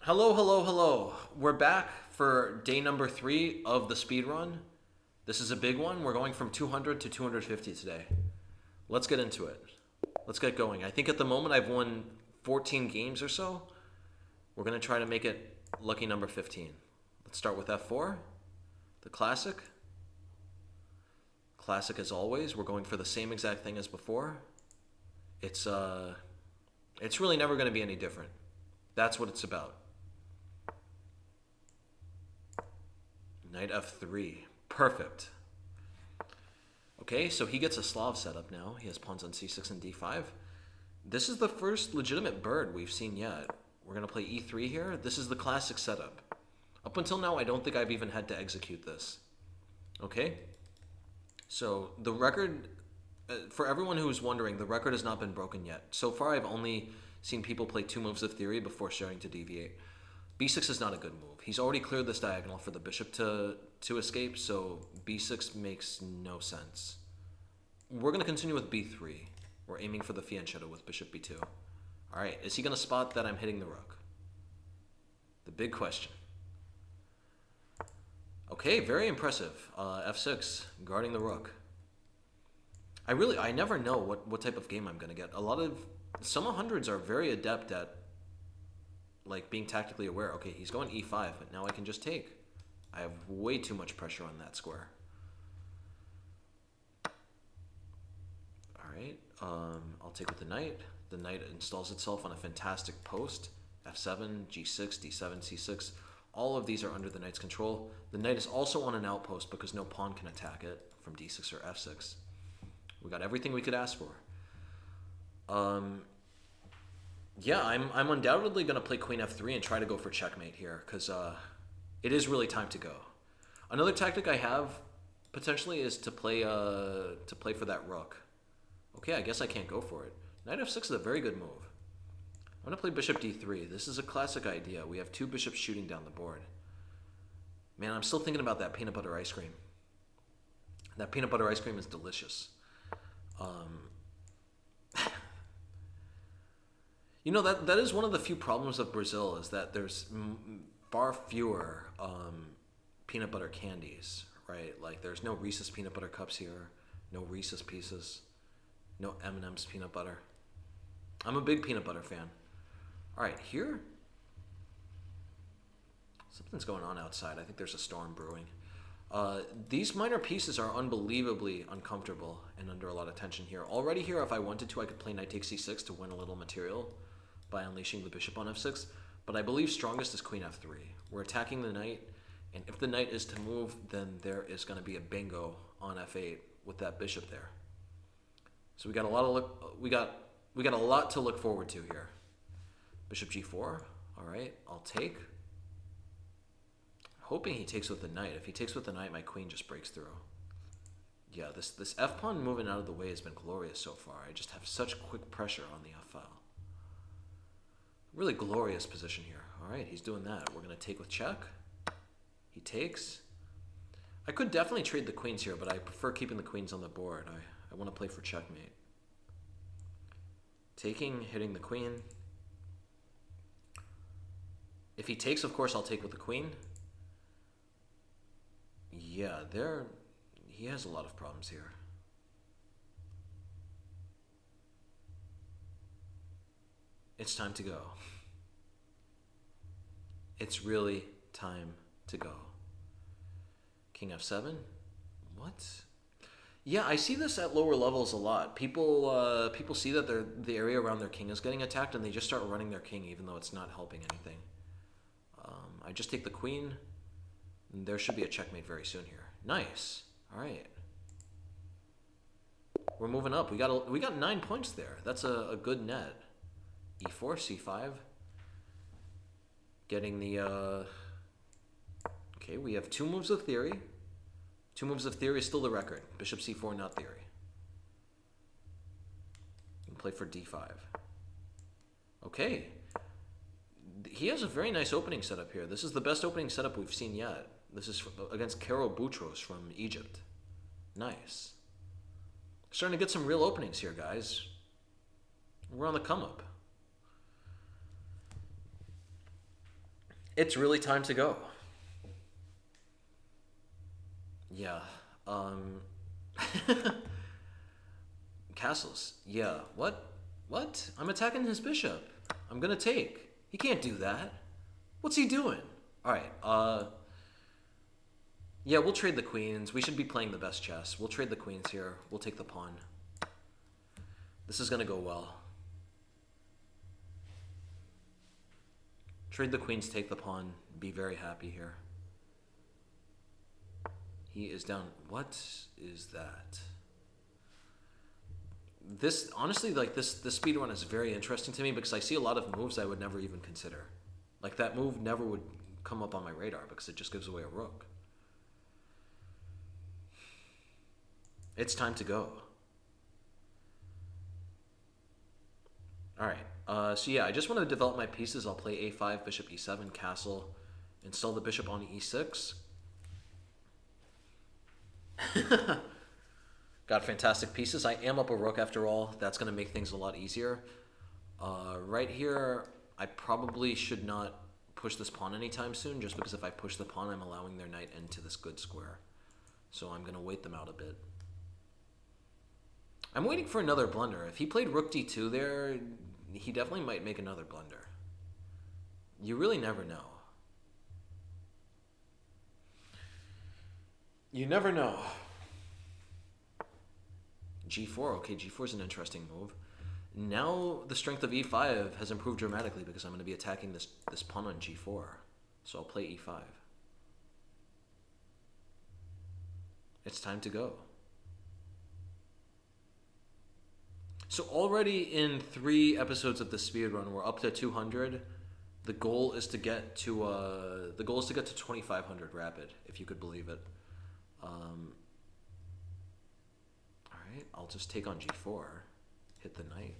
Hello, hello, hello. We're back for day number 3 of the speed run. This is a big one. We're going from 200 to 250 today. Let's get into it. Let's get going. I think at the moment I've won 14 games or so. We're going to try to make it lucky number 15. Let's start with F4, the classic. Classic as always. We're going for the same exact thing as before. It's really never going to be any different. That's what it's about. Knight F3. Perfect. Okay, so he gets a Slav setup now. He has pawns on C6 and D5. This is the first legitimate bird we've seen yet. We're going to play E3 here. This is the classic setup. Up until now, I don't think I've even had to execute this. Okay? So the record, for everyone who's wondering, the record has not been broken yet. So far, I've only seen people play 2 moves of theory before starting to deviate. B6 is not a good move. He's already cleared this diagonal for the bishop to escape, so B6 makes no sense. We're going to continue with B3. We're aiming for the fianchetto with bishop B2. Alright, is he going to spot that I'm hitting the rook? The big question. Okay, very impressive. F6, guarding the rook. I never know what type of game I'm going to get. Some 100s are very adept at like being tactically aware. Okay, he's going E5, but now I can just take. I have way too much pressure on that square. Alright, I'll take with the knight. The knight installs itself on a fantastic post. F7, G6, D7, C6. All of these are under the knight's control. The knight is also on an outpost because no pawn can attack it from D6 or F6. We got everything we could ask for. Yeah, I'm undoubtedly going to play Queen F3 and try to go for checkmate here, because it is really time to go. Another tactic I have, potentially, is to play for that rook. Okay, I guess I can't go for it. Knight F6 is a very good move. I'm going to play Bishop D3. This is a classic idea. We have 2 bishops shooting down the board. Man, I'm still thinking about that peanut butter ice cream. That peanut butter ice cream is delicious. You know, that is one of the few problems of Brazil, is that there's far fewer peanut butter candies, right? Like, there's no Reese's peanut butter cups here, no Reese's Pieces, no M&M's peanut butter. I'm a big peanut butter fan. All right, here, something's going on outside. I think there's a storm brewing. These minor pieces are unbelievably uncomfortable and under a lot of tension here. Already here, if I wanted to, I could play knight takes C6 to win a little material by unleashing the bishop on F6, but I believe strongest is Queen F3. We're attacking the knight, and if the knight is to move, then there is going to be a bingo on F8 with that bishop there. So we got a lot to look forward to here. Bishop G4. All right, I'll take. Hoping he takes with the knight. If he takes with the knight, my queen just breaks through. Yeah, this F pawn moving out of the way has been glorious so far. I just have such quick pressure on the F file. Really glorious position here. All right, he's doing that. We're going to take with check. He takes. I could definitely trade the queens here, but I prefer keeping the queens on the board. I want to play for checkmate. Taking, hitting the queen. If he takes, of course, I'll take with the queen. Yeah, he has a lot of problems here. It's time to go. It's really time to go. King F7. What? Yeah, I see this at lower levels a lot. People see that the area around their king is getting attacked, and they just start running their king, even though it's not helping anything. I just take the queen. And there should be a checkmate very soon here. Nice. All right. We're moving up. We got 9 points there. That's a good net. E4, C5. Getting the okay, we have 2 moves of theory. 2 moves of theory is still the record. Bishop C4, not theory. You can play for D5. Okay. He has a very nice opening setup here. This is the best opening setup we've seen yet. This is against Karo Boutros from Egypt. Nice. Starting to get some real openings here, guys. We're on the come up. It's really time to go. Yeah. Um, Castles. Yeah. What? What? I'm attacking his bishop. I'm gonna take. He can't do that. What's he doing? All right. Yeah, we'll trade the queens. We should be playing the best chess. We'll trade the queens here. We'll take the pawn. This is gonna go well. Trade the queens, take the pawn. Be very happy here. He is down. What is that? This honestly, like this speed run is very interesting to me because I see a lot of moves I would never even consider. Like that move never would come up on my radar because it just gives away a rook. It's time to go. All right. So yeah, I just want to develop my pieces. I'll play a5, bishop e7, castle, install the bishop on e6. Got fantastic pieces. I am up a rook after all. That's going to make things a lot easier. Right here, I probably should not push this pawn anytime soon, just because if I push the pawn, I'm allowing their knight into this good square. So I'm going to wait them out a bit. I'm waiting for another blunder. If he played rook d2 there, he definitely might make another blunder. You really never know. You never know. g4. Okay, g4 is an interesting move. Now the strength of e5 has improved dramatically because I'm going to be attacking this pawn on g4. So I'll play e5. It's time to go. So already in 3 episodes of the speedrun, we're up to 200. The goal is to get to 2,500 rapid, if you could believe it. All right, I'll just take on g4, hit the knight.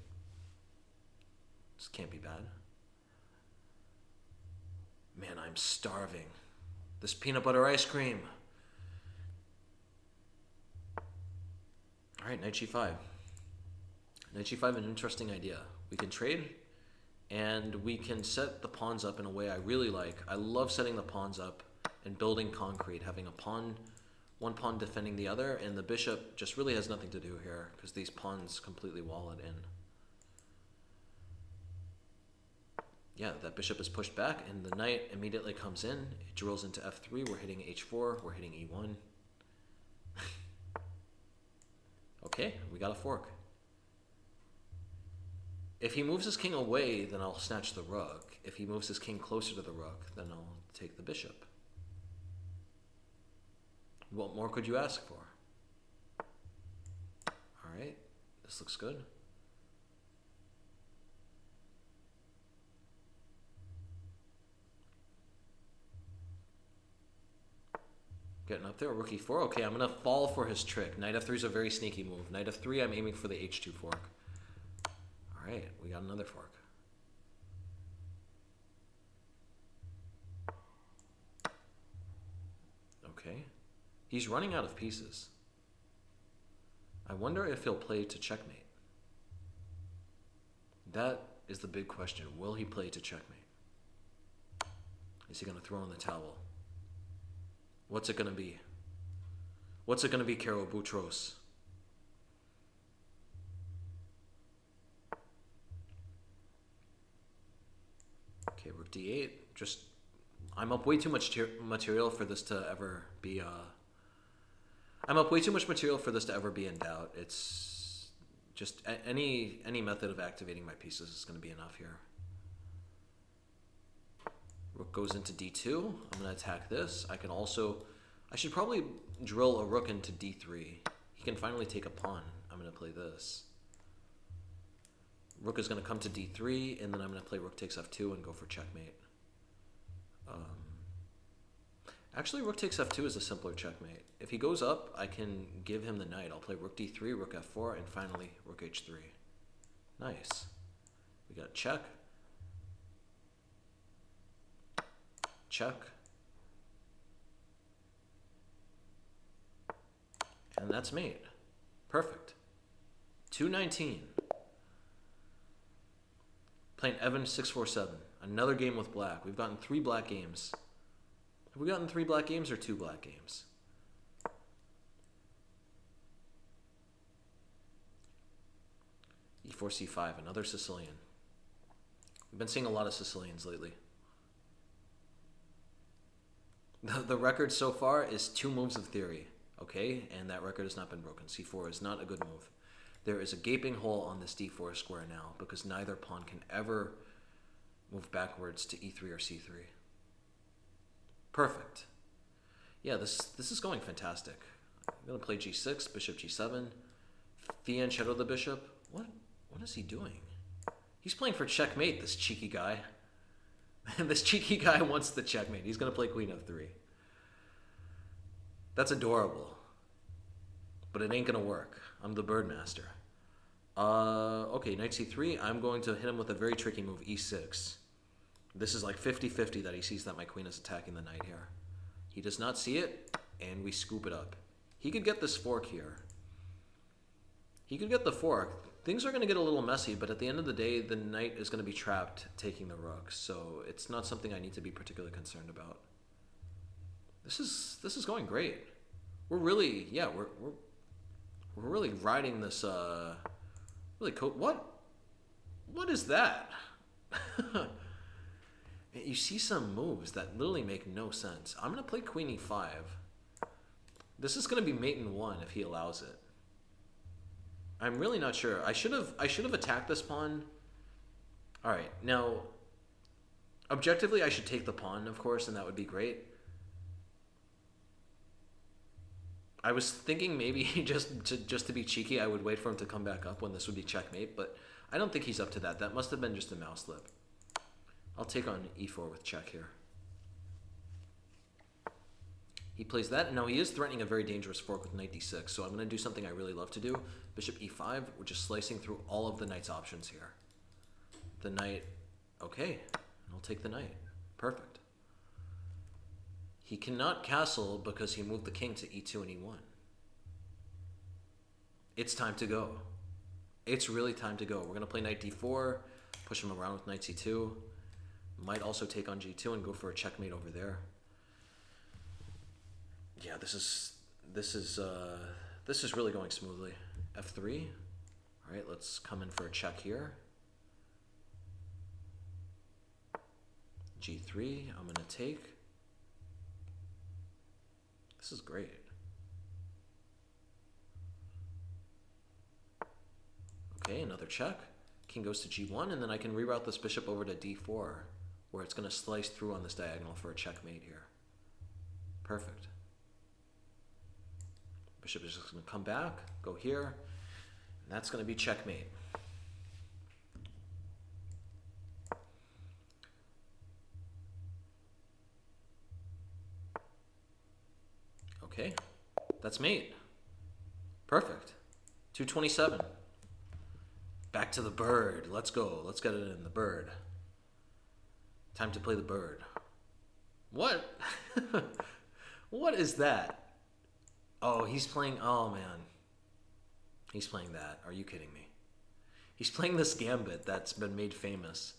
This can't be bad. Man, I'm starving. This peanut butter ice cream. All right, knight g5. Knight g5, an interesting idea. We can trade, and we can set the pawns up in a way I really like. I love setting the pawns up and building concrete, having a pawn, one pawn defending the other, and the bishop just really has nothing to do here because these pawns completely wall it in. Yeah, that bishop is pushed back, and the knight immediately comes in. It drills into f3. We're hitting h4. We're hitting e1. Okay, we got a fork. If he moves his king away, then I'll snatch the rook. If he moves his king closer to the rook, then I'll take the bishop. What more could you ask for? All right, this looks good. Getting up there, rook e4. Okay, I'm going to fall for his trick. Knight f3 is a very sneaky move. Knight f3, I'm aiming for the h2 fork. All right, we got another fork. Okay. He's running out of pieces. I wonder if he'll play to checkmate. That is the big question. Will he play to checkmate? Is he going to throw in the towel? What's it going to be? What's it going to be, Karo Boutros? Okay, rook d8. Just, I'm up way too much material for this to ever be, I'm up way too much material for this to ever be in doubt. It's just, any method of activating my pieces is going to be enough here. Rook goes into d2. I'm going to attack this. I should probably drill a rook into d3. He can finally take a pawn. I'm going to play this. Rook is going to come to d3, and then I'm going to play rook takes f2 and go for checkmate. Actually, rook takes f2 is a simpler checkmate. If he goes up, I can give him the knight. I'll play rook d3, rook f4, and finally rook h3. Nice. We got check. Check. And that's mate. Perfect. 219. Playing Evan 647. Another game with black. We've gotten 3 black games. Have we gotten 3 black games or 2 black games? E4, C5, another Sicilian. We've been seeing a lot of Sicilians lately. The record so far is 2 moves of theory, okay? And that record has not been broken. C4 is not a good move. There is a gaping hole on this D4 square now because neither pawn can ever move backwards to E3 or C3. Perfect. Yeah, this is going fantastic. I'm going to play G6, bishop G7, fianchetto the bishop. What is he doing? He's playing for checkmate, this cheeky guy. This cheeky guy wants the checkmate. He's going to play queen f3. That's adorable. But it ain't going to work. I'm the bird master. Okay, knight c3. I'm going to hit him with a very tricky move, e6. This is like 50-50 that he sees that my queen is attacking the knight here. He does not see it, and we scoop it up. He could get this fork here. He could get the fork. Things are going to get a little messy, but at the end of the day, the knight is going to be trapped taking the rook, so it's not something I need to be particularly concerned about. This is going great. We're really, yeah, we're really riding this really cool. What is that? You see some moves that literally make no sense. I'm going to play queen e5. This is going to be mate in 1 if he allows it. I'm really not sure. I should have attacked this pawn. All right, now objectively I should take the pawn, of course, and that would be great. I was thinking maybe just to be cheeky, I would wait for him to come back up when this would be checkmate, but I don't think he's up to that. That must have been just a mouse slip. I'll take on e4 with check here. He plays that. Now he is threatening a very dangerous fork with knight d6, so I'm going to do something I really love to do. Bishop e5, we're just slicing through all of the knight's options here. The knight, okay, I'll take the knight. Perfect. He cannot castle because he moved the king to e2 and e1. It's time to go. It's really time to go. We're going to play knight d4, push him around with knight c2. Might also take on g2 and go for a checkmate over there. Yeah, this is really going smoothly. f3. All right, let's come in for a check here. g3. I'm going to take. This is great. Okay, another check. King goes to g1, and then I can reroute this bishop over to d4, where it's going to slice through on this diagonal for a checkmate here. Perfect. Bishop is just going to come back, go here, and that's going to be checkmate. Okay, that's mate. Perfect. 227. Back to the bird. Let's go. Let's get it in the bird. Time to play the bird. What? What is that? Oh, he's playing, oh man. He's playing that. Are you kidding me? He's playing this gambit that's been made famous.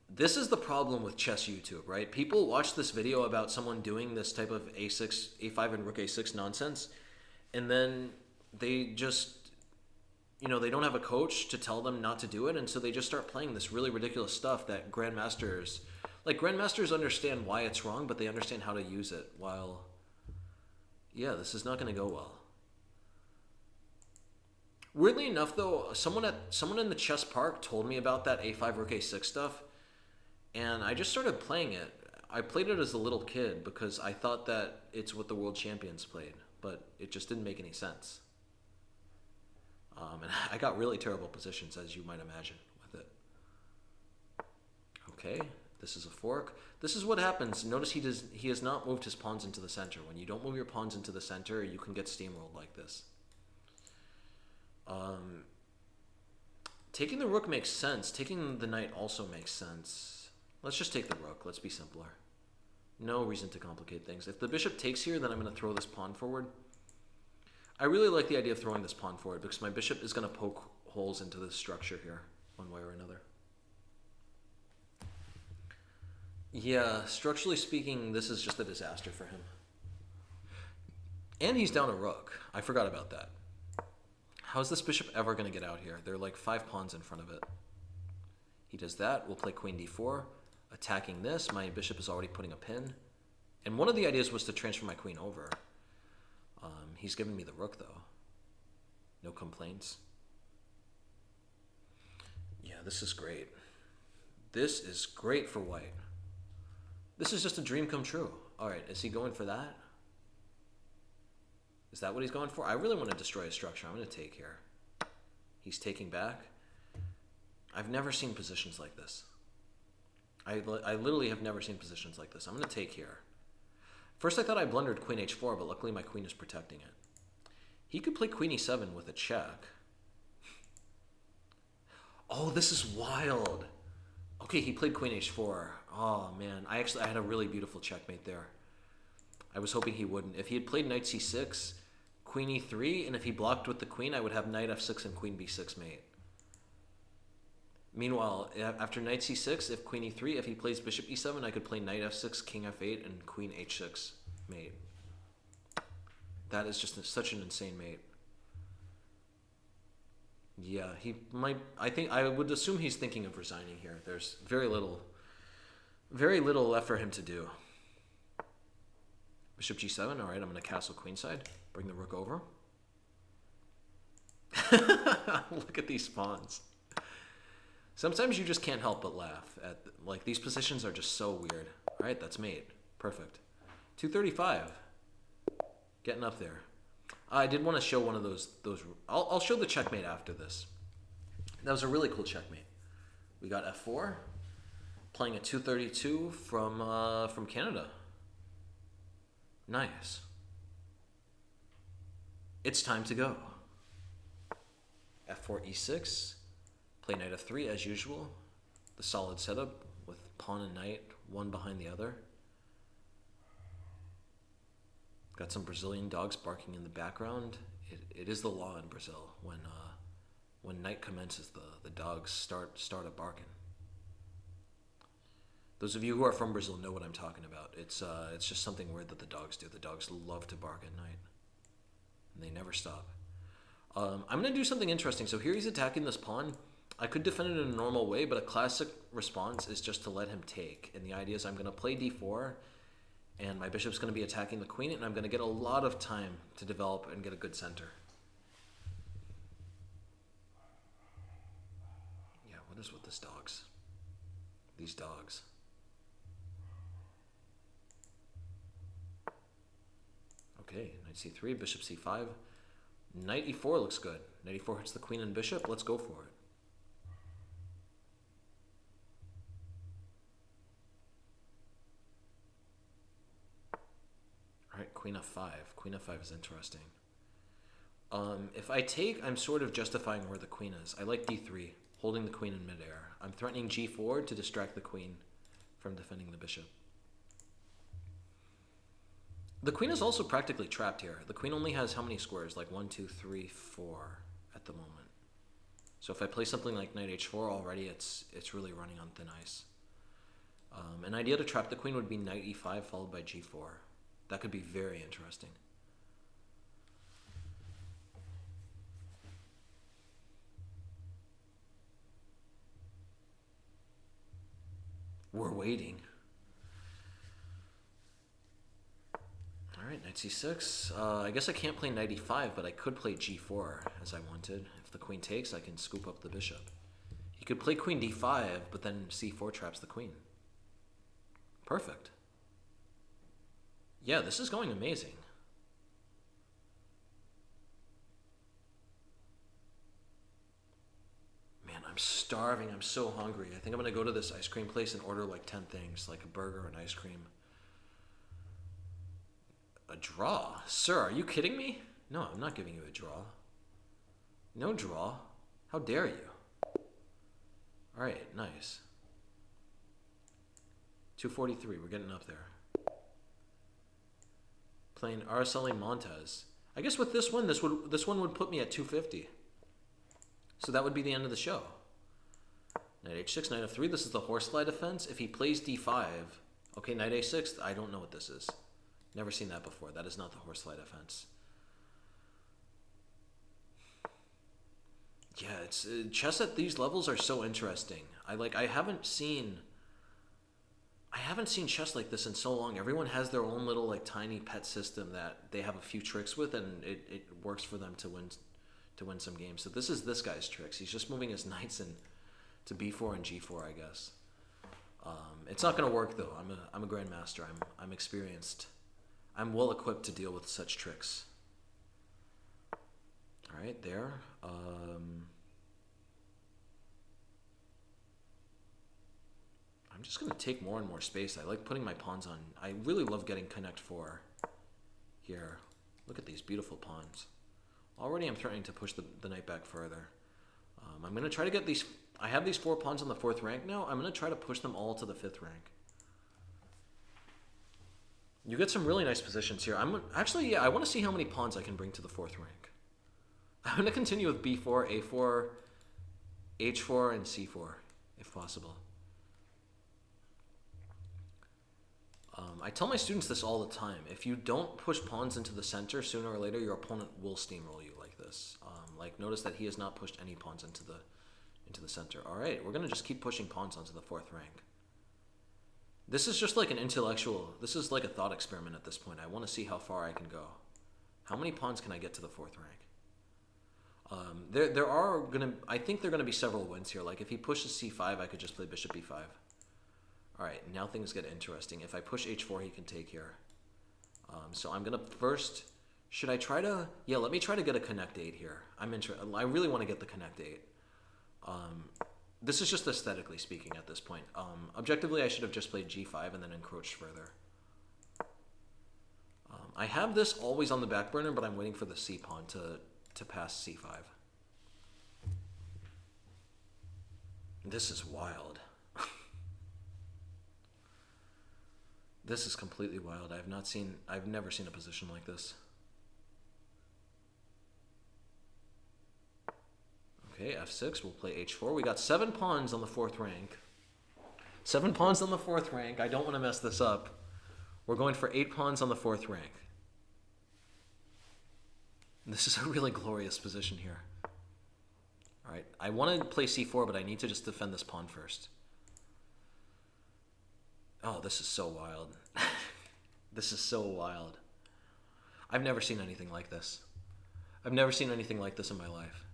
This is the problem with chess YouTube, right? People watch this video about someone doing this type of a6, a5, and rook a6 nonsense, and then they just, you know, they don't have a coach to tell them not to do it, and so they just start playing this really ridiculous stuff that grandmasters, like grandmasters understand why it's wrong, but they understand how to use it, while, yeah, this is not going to go well. Weirdly enough, though, someone in the chess park told me about that a5 rook a6 stuff, and I just started playing it. I played it as a little kid because I thought that it's what the world champions played, but it just didn't make any sense. And I got really terrible positions, as you might imagine, with it. Okay, this is a fork. This is what happens. Notice he has not moved his pawns into the center. When you don't move your pawns into the center, you can get steamrolled like this. Taking the rook makes sense. Taking the knight also makes sense. Let's just take the rook. Let's be simpler. No reason to complicate things. If the bishop takes here, then I'm going to throw this pawn forward. I really like the idea of throwing this pawn forward because my bishop is going to poke holes into this structure here, one way or another. Yeah, structurally speaking, this is just a disaster for him. And he's down a rook. I forgot about that. How's this bishop ever going to get out here? There are like 5 pawns in front of it. He does that. We'll play queen d4. Attacking this, my bishop is already putting a pin. And one of the ideas was to transfer my queen over. He's giving me the rook, though. No complaints. Yeah, this is great. This is great for white. This is just a dream come true. All right, is he going for that? Is that what he's going for? I really want to destroy his structure. I'm going to take here. He's taking back. I've never seen positions like this. I literally have never seen positions like this. I'm going to take here. First I thought I blundered queen h4, but luckily my queen is protecting it. He could play queen e7 with a check. Oh, this is wild. Okay, he played queen h4. Oh, man. I had a really beautiful checkmate there. I was hoping he wouldn't. If he had played knight c6, queen e3, and if he blocked with the queen, I would have knight f6 and queen b6 mate. Meanwhile, after knight c6, if queen e3, if he plays bishop e7, I could play knight f6, king f8, and queen h6 mate. That is just such an insane mate. Yeah, he might. I would assume he's thinking of resigning here. There's very little left for him to do. Bishop g7. All right, I'm going to castle queenside. Bring the rook over. Look at these pawns. Sometimes you just can't help but laugh at, like, these positions are just so weird. All right, that's mate. Perfect. 235. Getting up there. I did want to show one of those. I'll show the checkmate after this. That was a really cool checkmate. We got f4, playing a 232 from Canada. Nice. It's time to go. f4 e6. Play knight f3 as usual. The solid setup with pawn and knight, one behind the other. Got some Brazilian dogs barking in the background. It is the law in Brazil. When night commences, the dogs start a barking. Those of you who are from Brazil know what I'm talking about. It's just something weird that the dogs do. The dogs love to bark at night, and they never stop. I'm going to do something interesting. So here he's attacking this pawn. I could defend it in a normal way, but a classic response is just to let him take. And the idea is I'm going to play d4, and my bishop's going to be attacking the queen, and I'm going to get a lot of time to develop and get a good center. Yeah, what is with these dogs? These dogs. Okay, knight c3, bishop c5. Knight e4 looks good. Knight e4 hits the queen and bishop. Let's go for it. All right, queen f5. Queen f5 is interesting. If I take, I'm sort of justifying where the queen is. I like d3, holding the queen in midair. I'm threatening g4 to distract the queen from defending the bishop. The queen is also practically trapped here. The queen only has how many squares? Like 1, 2, 3, 4 at the moment. So if I play something like knight h4 already, it's really running on thin ice. An idea to trap the queen would be knight e5 followed by g4. That could be very interesting. We're waiting. All right, knight c6. I guess I can't play knight e5, but I could play g4 as I wanted. If the queen takes, I can scoop up the bishop. He could play queen d5, but then c4 traps the queen. Perfect. Yeah, this is going amazing. Man, I'm starving. I'm so hungry. I think I'm going to go to this ice cream place and order like 10 things, like a burger and ice cream. A draw? Sir, are you kidding me? No, I'm not giving you a draw. No draw. How dare you? All right, nice. 243, we're getting up there. Playing Araceli Montes. I guess with this one one would put me at 250. So that would be the end of the show. Knight h6, knight f3. This is the horsefly defense. If he plays d5, okay, knight a6. I don't know what this is. Never seen that before. That is not the horsefly defense. Yeah, it's chess at these levels are so interesting. I haven't seen chess like this in so long. Everyone has their own little like tiny pet system that they have a few tricks with, and it works for them to win some games. So this is this guy's tricks. He's just moving his knights in to b4 and g4, I guess. It's not going to work though. I'm a grandmaster. I'm experienced. I'm well equipped to deal with such tricks. All right, there. I'm just going to take more and more space. I like putting my pawns on. I really love getting connect 4 here. Look at these beautiful pawns. Already I'm threatening to push the knight back further. I'm going to try to get these... I have these 4 pawns on the 4th rank now. I'm going to try to push them all to the 5th rank. You get some really nice positions here. Actually, yeah, I want to see how many pawns I can bring to the 4th rank. I'm going to continue with b4, a4, h4, and c4, if possible. I tell my students this all the time. If you don't push pawns into the center, sooner or later your opponent will steamroll you like this. Like notice that he has not pushed any pawns into the center. All right, we're gonna just keep pushing pawns onto the 4th rank. This is just like an intellectual. This is like a thought experiment at this point. I want to see how far I can go. How many pawns can I get to the 4th rank? There are gonna. I think there are gonna be several wins here. Like if he pushes c5, I could just play bishop b5. All right, now things get interesting. If I push h4, he can take here. So I'm gonna first. Should I try to? Yeah, let me try to get a connect 8 here. I really want to get the connect 8. This is just aesthetically speaking at this point. Objectively, I should have just played g5 and then encroached further. I have this always on the back burner, but I'm waiting for the c pawn to pass c5. This is wild. This is completely wild. I've never seen a position like this. Okay, f6, we'll play h4. We got 7 pawns on the 4th rank. 7 pawns on the 4th rank. I don't want to mess this up. We're going for 8 pawns on the 4th rank. This is a really glorious position here. All right, I want to play c4, but I need to just defend this pawn first. Oh, this is so wild. This is so wild. I've never seen anything like this. I've never seen anything like this in my life.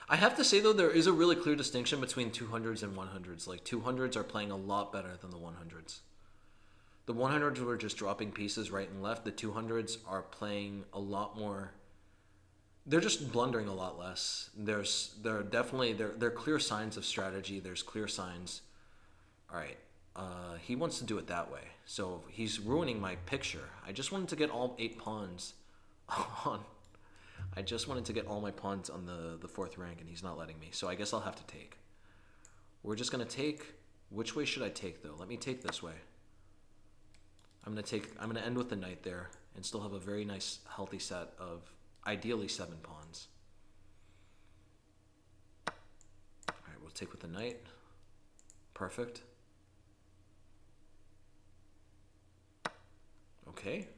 I have to say, though, there is a really clear distinction between 200s and 100s. Like, 200s are playing a lot better than the 100s. The 100s were just dropping pieces right and left. The 200s are playing a lot more... They're just blundering a lot less. There are clear signs of strategy. There's clear signs. All right, he wants to do it that way. So he's ruining my picture. I just wanted to get all 8 pawns on. I just wanted to get all my pawns on the 4th rank, and he's not letting me. So I guess I'll have to take. We're just gonna take. Which way should I take though? Let me take this way. I'm gonna end with the knight there, and still have a very nice, healthy set of. Ideally 7 pawns. All right, we'll take with the knight. Perfect. Okay,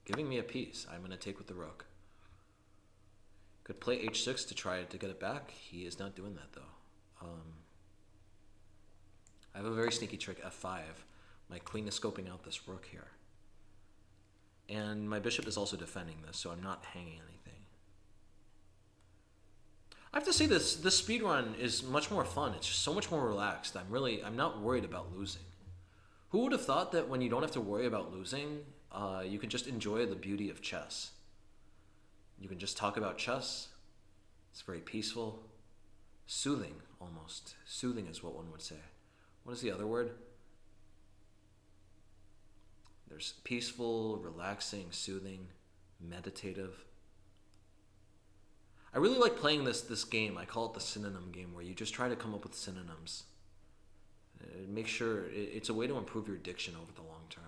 giving me a piece. I'm going to take with the rook. Could play h6 to try to get it back. He is not doing that though. I have a very sneaky trick, f5. My queen is scoping out this rook here. And my bishop is also defending this, so I'm not hanging anything. I have to say this speedrun is much more fun. It's just so much more relaxed. I'm not worried about losing. Who would have thought that when you don't have to worry about losing, you can just enjoy the beauty of chess? You can just talk about chess. It's very peaceful. Soothing, almost. Soothing is what one would say. What is the other word? There's peaceful, relaxing, soothing, meditative. I really like playing this game. I call it the synonym game, where you just try to come up with synonyms. Make sure it's a way to improve your diction over the long term.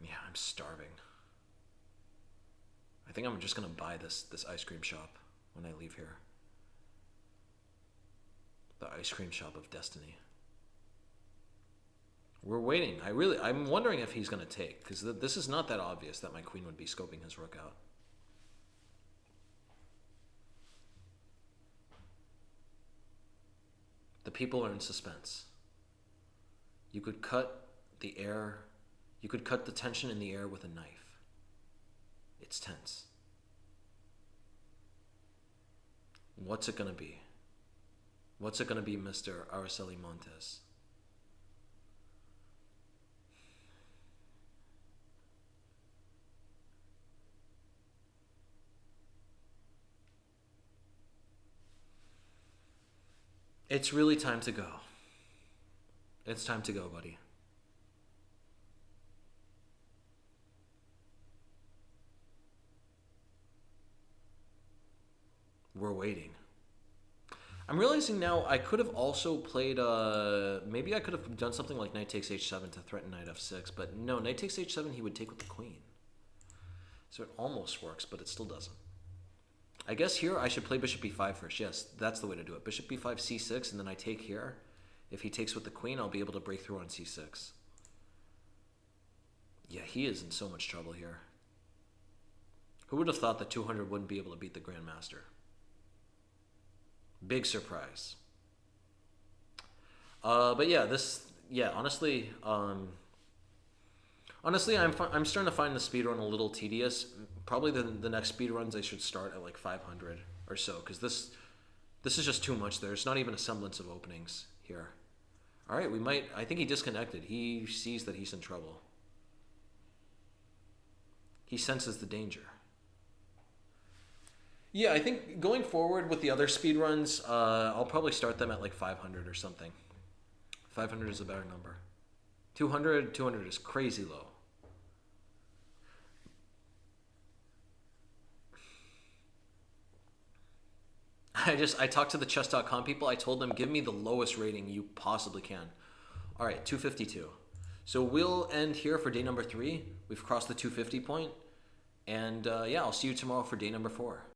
Yeah, I'm starving. think I'm just gonna buy this ice cream shop when I leave here. The ice cream shop of destiny. We're waiting. I'm wondering if he's gonna take, because this is not that obvious that my queen would be scoping his rook out. The people are in suspense. You could cut the air. You could cut the tension in the air with a knife. It's tense. What's it gonna be? What's it gonna be, Mr. Araceli Montes? It's really time to go. It's time to go, buddy. We're waiting. I'm realizing now I could have also played, maybe I could have done something like knight takes h7 to threaten knight f6, but no, knight takes h7 he would take with the queen. So it almost works, but it still doesn't. I guess here I should play bishop e5 first. Yes, that's the way to do it. Bishop e5, c6, and then I take here. If he takes with the queen, I'll be able to break through on c6. Yeah, he is in so much trouble here. Who would have thought that 200 wouldn't be able to beat the Grandmaster? Big surprise. But yeah, honestly, I'm starting to find the speedrun a little tedious. Probably the next speedruns I should start at like 500 or so, because this is just too much. There's not even a semblance of openings here. All right, I think he disconnected. He sees that he's in trouble. He senses the danger. Yeah, I think going forward with the other speedruns, I'll probably start them at like 500 or something. 500 is a better number. 200 is crazy low. I talked to the chess.com people. I told them, give me the lowest rating you possibly can. All right, 252. So we'll end here for day number 3. We've crossed the 250 point. And yeah, I'll see you tomorrow for day number 4.